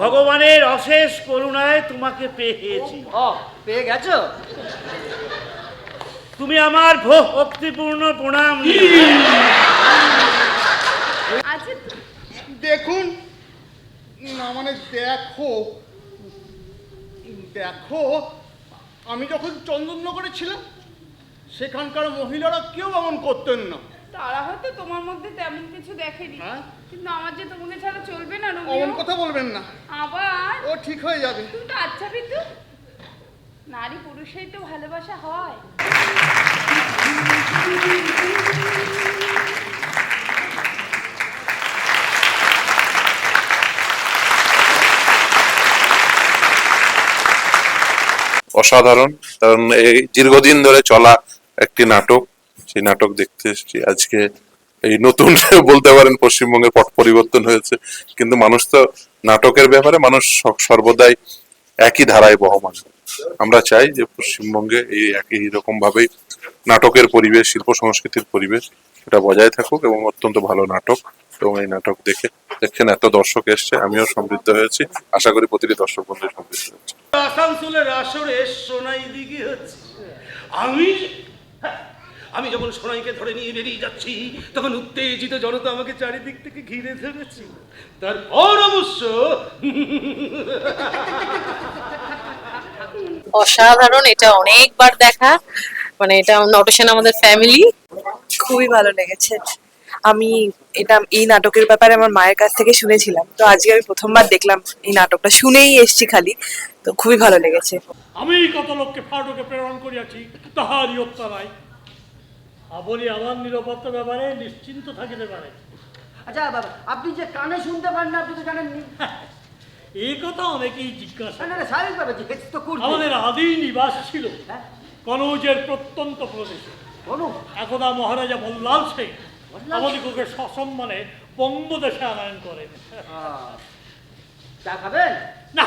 ভগবানের অশেষ করুণায় তোমাকে পেয়েছি। পেয়ে গেছো? তুমি আমার ভক্তিপূর্ণ প্রণাম। আচ্ছা দেখুন না, মানে দেখো দেখো, আমি যখন চন্দননগরে ছিলাম সেখানকার মহিলারা কেউ এমন করতেন না। তারা হয়তো তোমার মধ্যে তেমন কিছু দেখেনি, কিন্তু আমার যে তোমাকে ছাড়া চলবে না। এমন কথা বলবেন না, আবার ও ঠিক হয়ে যাবে। তুমি তো আচ্ছা বিন্দু, নারী পুরুষেই তো ভালোবাসা হয়। অসাধারণ, কারণ এই দীর্ঘদিন ধরে চলা একটি নাটক, সেই নাটক দেখতে এসেছি আজকে। এই নতুন বলতে পারেন পশ্চিমবঙ্গের পট পরিবর্তন হয়েছে, কিন্তু মানুষ তো নাটকের ব্যাপারে মানুষ সর্বদাই একই ধারায় বহমান। আমরা চাই যে পশ্চিমবঙ্গে এই একই রকম ভাবেই নাটকের পরিবেশ, শিল্প সংস্কৃতির পরিবেশ এটা বজায় থাকুক, এবং অত্যন্ত ভালো নাটক। এবং এই নাটক দেখছেন এত দর্শক এসছে, আমিও সমৃদ্ধ হয়েছি, আশা করি প্রতিটি দর্শক বন্ধু সমৃদ্ধ হচ্ছে। আসানসোলের আসরে সোনাই দিঘি হচ্ছে। আমি যখন সোনাইকে ধরে নিয়ে বেরিয়ে যাচ্ছি তখন উত্তেজিত জনতা আমাকে চারিদিক থেকে ঘিরে ধরেছি। তারপর অবশ্য অসাধারণ, এটা অনেকবার দেখা, মানে এটা নটসেন আমাদের ফ্যামিলি। খুবই ভালো লেগেছে। আমি এই নাটকের ব্যাপারে আমার মায়ের কাছ থেকে শুনেছিলাম, তো আজকে আমি প্রথমবার দেখলাম এই নাটকটা, শুনেই এসছি খালি, তো খুবই ভালো লেগেছে। আমি কত লোককে ফাটকে প্রেরণ করিয়াছি, তাহারই অত্যারায় বলি আমার নিরাপত্তা ব্যাপারে নিশ্চিন্ত থাকিতে পারে। আচ্ছা বাবা, আপনি যে কানে শুনতে পান না, আপনি তো জানেননি। এই কথা অনেকেই জিজ্ঞাসা। না, স্বাভাবিকভাবে জিজ্ঞেস তো করবে। আমাদের আদি নিবাস ছিল কনৌজের প্রত্যন্ত প্রদেশে। একদা মহারাজা বল্লাল সিং আমাদিগকে সসম্মানে বঙ্গদেশে আনয়ন করেন। চা খাবেন? না,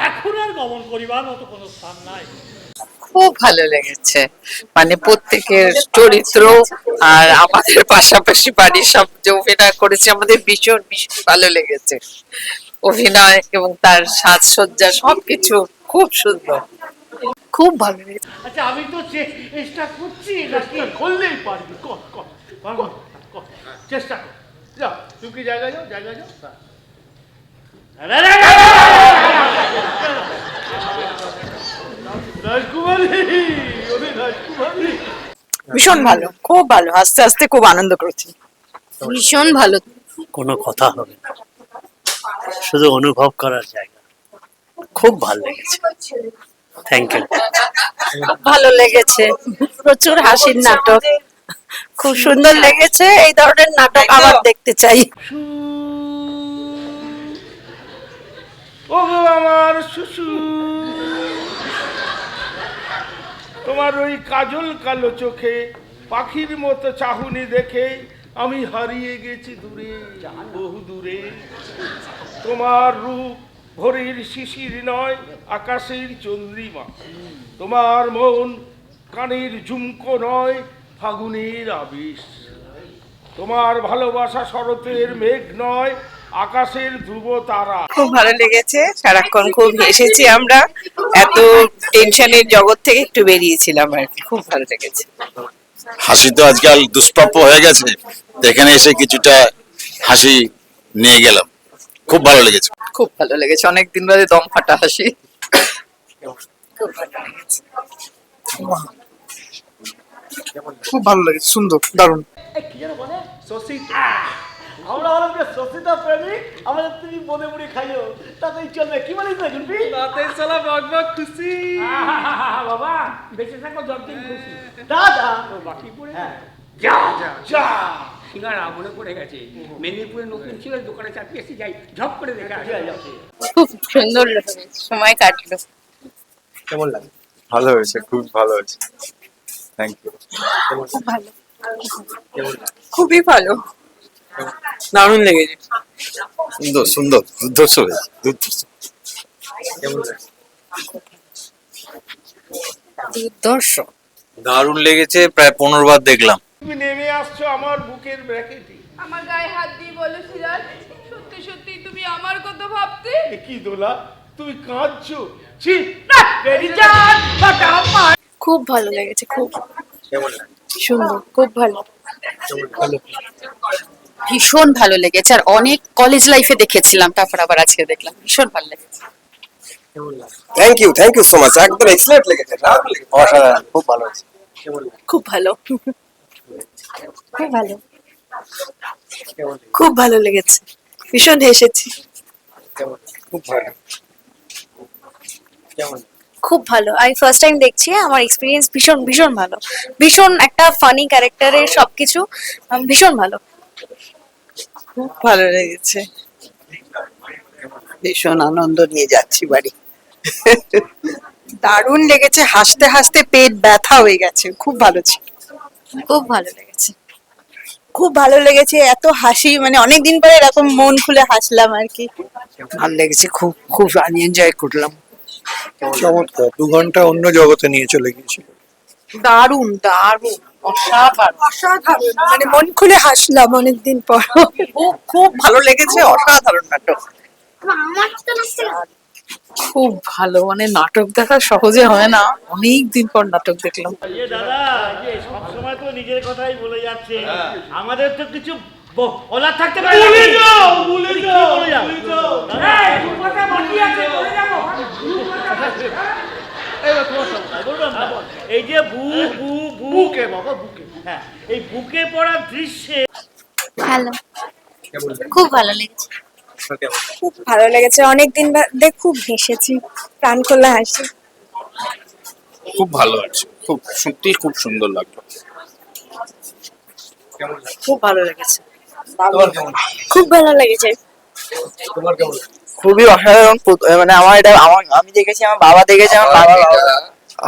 এখন আর গমন করিবার মতো কোনো স্থান নাই। খুব ভালো লেগেছে, মানে প্রত্যেকের চরিত্র আর আমাদের পাশাপাশি বাড়ির সব যে অভিনয় করেছে আমাদের ভীষণ ভীষণ ভালো লেগেছে। অভিনয় এবং তার সাজসজ্জা সবকিছু খুব সুন্দর, খুব ভালো লেগেছে। আচ্ছা, আমি তো চেষ্টা করছি, নাকি করলেই পারবি। চেষ্টা কর, যাও তুমি কি জায়গায় যাও, জায়গায় যাও। ভীষণ ভালো, খুব ভালো, আস্তে আস্তে খুব আনন্দ করেছি। ভীষণ ভালো, কোনো কথা হবে না, শুধু অনুভব করার জায়গা। খুব ভালো লেগেছে, থ্যাংক ইউ। খুব ভালো লেগেছে, প্রচুর হাসির নাটক, খুব সুন্দর লেগেছে। এই ধরনের নাটক আবার দেখতে চাই। ও আমার শুশু, তোমার ওই কাজল কালো চোখে পাখির মতো চাহুনি দেখে আমি হারিয়ে গেছি দূরে, বহু দূরে। তোমার রূপ ভোরের শিশির নয়, আকাশের চন্দ্রিমা। তোমার মন কানের ঝুমকো নয়, ফাগুনের আবেশ। তোমার ভালোবাসা শরতের মেঘ নয়, আকাশের ধ্রুব তারা। খুব ভালো লেগেছে, সারাক্ষণ খুব হেসেছি আমরা, এত টেনশনের জগৎ থেকে একটু বেরিয়েছিলাম আর কি, খুব ভালো লেগেছে। হাসি তো আজকাল দুষ্প্রাপ্য হয়ে গেছে, এখানে এসে কিছুটা হাসি নিয়ে গেলাম, খুব ভালো লেগেছে। খুব ভালো লেগেছে, অনেকদিন বাদে দম ফাটা হাসি। খুব ভালো লেগেছে, সুন্দর, দারুণ। কি যেন বলে? শশীতা। আমরা হলাম যে শশীতা প্রেমিক, আমাদের তুমি বনে মুড়ি খাইও, তাতেই চলবে। কি বলিস না জুলপি? তাতে চলা বকবক খুশি। বাবা বেঁচে থাকো যতদিন খুশি। দাদা বাকি পড়ে যা যা সিঙ্গারা মনে পড়ে গেছে, মেদিনীপুরে নতুন ছিল, দোকানে চাপিয়ে এসে যাই, ঝপ করে দেখে আসি। খুব সুন্দর সময় কাটলো। কেমন লাগে? ভালো হয়েছে, খুব ভালো হয়েছে, থ্যাংক ইউ। খুব ভালো, খুবই ভালো, দারুণ লেগেছে। সুন্দর সুন্দর, দুর্ধর্ষ হয়েছে, দুর্ধর্ষ। দুর্ধর্ষ, দারুণ লেগেছে, প্রায় 15 বার দেখলাম। তুমি নেমে আসছো আমার বুকের ব্র্যাকেটে। আমার গায়ে হাত দিয়ে বলো সিরাজ, সত্যি সত্যি তুমি আমার কথা ভাবতে? এ কি দোলা, তুমি কাঁদছো? ছি, খুব ভালো লেগেছে, খুব সুন্দর, খুব ভালো। ভীষণ ভালো লেগেছে, আর অনেক কলেজ লাইফে দেখেছিলাম, তারপর আবার আজকে দেখলাম, ভীষণ ভালো লেগেছে। থ্যাংক ইউ সো মাচ, একদম এক্সেলেন্ট লেগেছে, দারুণ লেগেছে, অসাধারণ, খুব ভালো হয়েছে। খুব ভালো, খুব ভালো, খুব ভালো লেগেছে, ভীষণ হেসেছি। খুব ভালো। কেমন? খুব ভালো, আমি ফার্স্ট টাইম দেখছি, আমার এক্সপিরিয়েন্স ভীষণ ভীষণ ভালো, ভীষণ একটা ফানি ক্যারেক্টারের সবকিছু ভীষণ ভালো। খুব ভালো লেগেছে, ভীষণ আনন্দ নিয়ে যাচ্ছি বাড়ি। দারুণ লেগেছে, হাসতে হাসতে পেট ব্যথা হয়ে গেছে, খুব ভালো ছিল। খুব ভালো লেগেছে। খুব ভালো লেগেছে, এত হাসি, মানে অনেকদিন পরে এরকম মন খুলে হাসলাম আর কি। ভালো লেগেছে, খুব খুব আমি এনজয় করলাম। চমৎকার, 2 ঘন্টা অন্য জগতে নিয়ে চলে গিয়েছিল। দারুণ দারুণ, অসাধারণ অসাধারণ, মানে মন খুলে হাসলাম অনেকদিন পর। খুব খুব ভালো লেগেছে, অসাধারণ নাটক। খুব ভালো, মানে নাটক দেখা সহজে হয় না, অনেক দিন পর নাটক দেখলাম। দাদা, সব সময় তো নিজের কথাই বলে যাচ্ছে, আমাদের তো কিছু বলার থাকতে পারে। ভুলে যাও, ভুলে যাও, বলে যাও। ভুলে যাও। এই, দু কথা বাকি আছে, বলে যাবো। বললাম না, এই যে বুকে বাবা, বুকে, হ্যাঁ, এই বুকে পড়া দৃশ্যে ভালো, খুব ভালো লেগেছে। খুব ভালো লেগেছে, অনেকদিন বাদে খুব হেসেছি, প্রাণ খোলা হাসি। খুব ভালো আছে, খুব সত্যি খুব সুন্দর লাগলো। খুব ভালো লেগেছে, খুব ভালো লেগেছে। খুবই অসাধারণ। মানে আমার এটা আমি দেখেছি, আমার বাবা দেখেছে,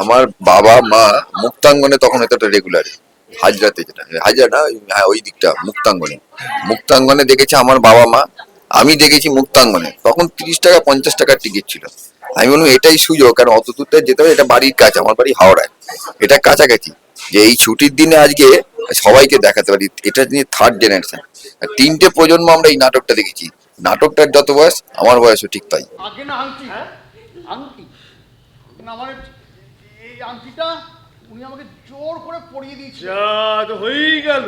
আমার বাবা মা মুক্তাঙ্গনে তখন এটা রেগুলার হাজরাতে, যেটা হাজরা না, হ্যাঁ ওই দিকটা মুক্তাঙ্গনে, মুক্তাঙ্গনে দেখেছে আমার বাবা মা, আমি দেখেছি মুক্তাঙ্গনে, তখন 30 টাকা 50 টাকার টিকিট ছিল। আমি বললাম এটাই সুযোগ, কারণ অত দূরটা যেতে হবে, এটা বাড়ির কাছে, আমার বাড়ি হাওড়ায়, এটা কাছাকাছি, যে এই ছুটির দিনে আজকে সবাইকে দেখাতে পারি। এটা নিয়ে 3rd জেনারেশন, 3টে প্রজন্ম আমরা এই নাটকটা দেখেছি। নাটকটার যত বয়স, আমার বয়সও ঠিক তাই। আগে না আংটি, আংটি না, মানে এই আংটিটা উনি আমাকে জোর করে পরিয়ে দিয়েছিল। যা তো হয়েই গেল।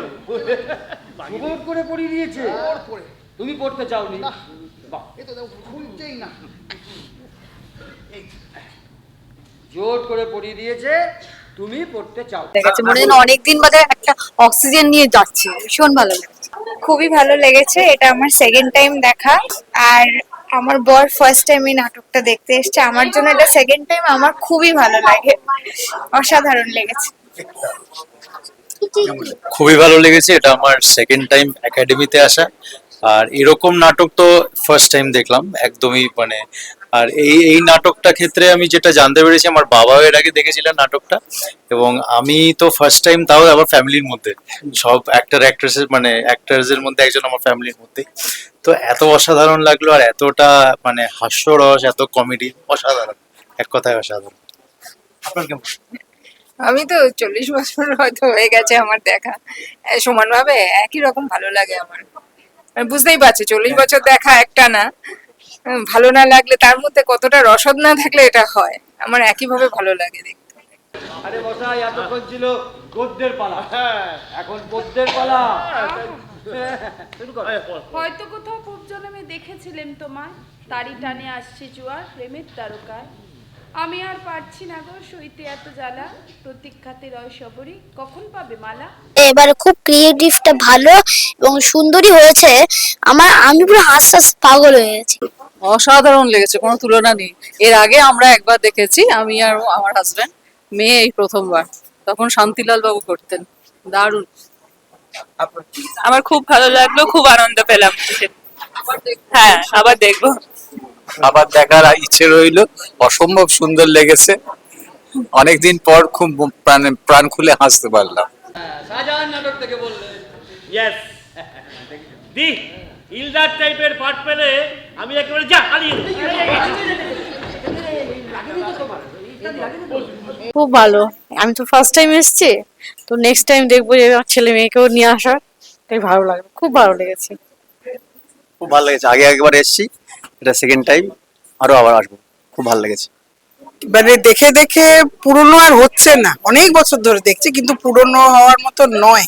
জোর করে পড়িয়ে দিয়েছে, জোর করে। তুমি পড়তে চাওনি? না, এ তো দেখো খুলছেই না। জোর করে পড়িয়ে দিয়েছে, তুমি পড়তে চাও। লেগেছে, মনে যেন অনেকদিন বাদে একটা অক্সিজেন নিয়ে যাচ্ছে, ভীষণ ভালো লেগেছে। খুবই ভালো লেগেছে, এটা আমার সেকেন্ড টাইম দেখা, আর আমার বর ফার্স্ট টাইম এই নাটকটা দেখতে এসেছে, আমার জন্য এটা সেকেন্ড টাইম, আমার খুবই ভালো লাগে, অসাধারণ লেগেছে। খুবই ভালো লেগেছে, এটা আমার সেকেন্ড টাইম একাডেমিতে আসা, আর এরকম নাটক তো ফার্স্ট টাইম দেখলাম একদমই, মানে আর এই নাটকটা ক্ষেত্রে আমি যেটা জানতে পেরেছি, আমার বাবাও এর আগে দেখেছিলেন নাটকটা, এবং আমি তো ফার্স্ট টাইম, তাও আবার ফ্যামিলির মধ্যে, সব অ্যাক্ট্রেসের মানে অ্যাক্টরসের মধ্যে একজন আমার ফ্যামিলির মধ্যে। তো এত অসাধারণ লাগলো, আর এতটা মানে হাস্যরস, এত কমেডি, অসাধারণ, এক কথায় অসাধারণ। আপনার কেমন? আমি তো 40 বছর হয়তো হয়ে গেছে আমার দেখা, সমানভাবে একই রকম ভালো লাগে আমার। মানে বুঝতেই পারছি 40 বছর দেখা একটা না, ভালো না লাগলে তার মধ্যে কতটা রসদ না থাকলে এটা হয়, আমার একইভাবে ভালো লাগে দেখতে। আরে মশাই, এতক্ষণ ছিল গদ্যের পালা, এখন পদ্যের পালা। হয়তো কোথাও পূর্ব জন্মে দেখেছিলেন তোমায়, তারই টানে আসছে জোয়ার প্রেমের তারকায়। আমি আর পারছি না গো সইতে এত জ্বালা, প্রতীক্ষাতে রয় সবরি, কখন পাবে মালা। এবারে খুব ক্রিয়েটিভটা ভালো এবং সুন্দরী হয়েছে, আমি পুরো হাসতে পাগল হয়ে গেছি। অসাধারণ লেগেছে, কোনো তুলনা নেই। এর আগে আমরা একবার দেখেছি, আমি আর আমার হাজবেন্ড, মেয়ে এই প্রথমবার, তখন শান্তিলাল বাবু করতেন। দারুণ, আমার খুব ভালো লাগলো, খুব আনন্দ পেলাম। হ্যাঁ, আবার দেখবো। আবার দেখার ইচ্ছে রইলো, অসম্ভব সুন্দর লেগেছে, অনেকদিন পর খুব প্রাণ খুলে হাসতে পারলাম। শাহজাহান নাটক থেকে বললেন। ইয়েস, দি ইলদার টাইপের পার্ট পেলে আমি একেবারে যা হারিয়ে দেবো। খুব ভালো, আমি তো ফার্স্ট টাইম এসেছি, তো নেক্সট টাইম দেখবো যে আমার ছেলে মেয়েকেও নিয়ে আসার, তাই ভালো লাগবে, খুব ভালো লেগেছে। খুব ভালো লেগেছে, আগে একবার এসেছি, এটা সেকেন্ড টাইম, আরো আবার আসবো, খুব ভালো লেগেছে। মানে দেখে দেখে পুরনো আর হচ্ছে না, অনেক বছর ধরে দেখছি কিন্তু পুরনো হওয়ার মতো নয়।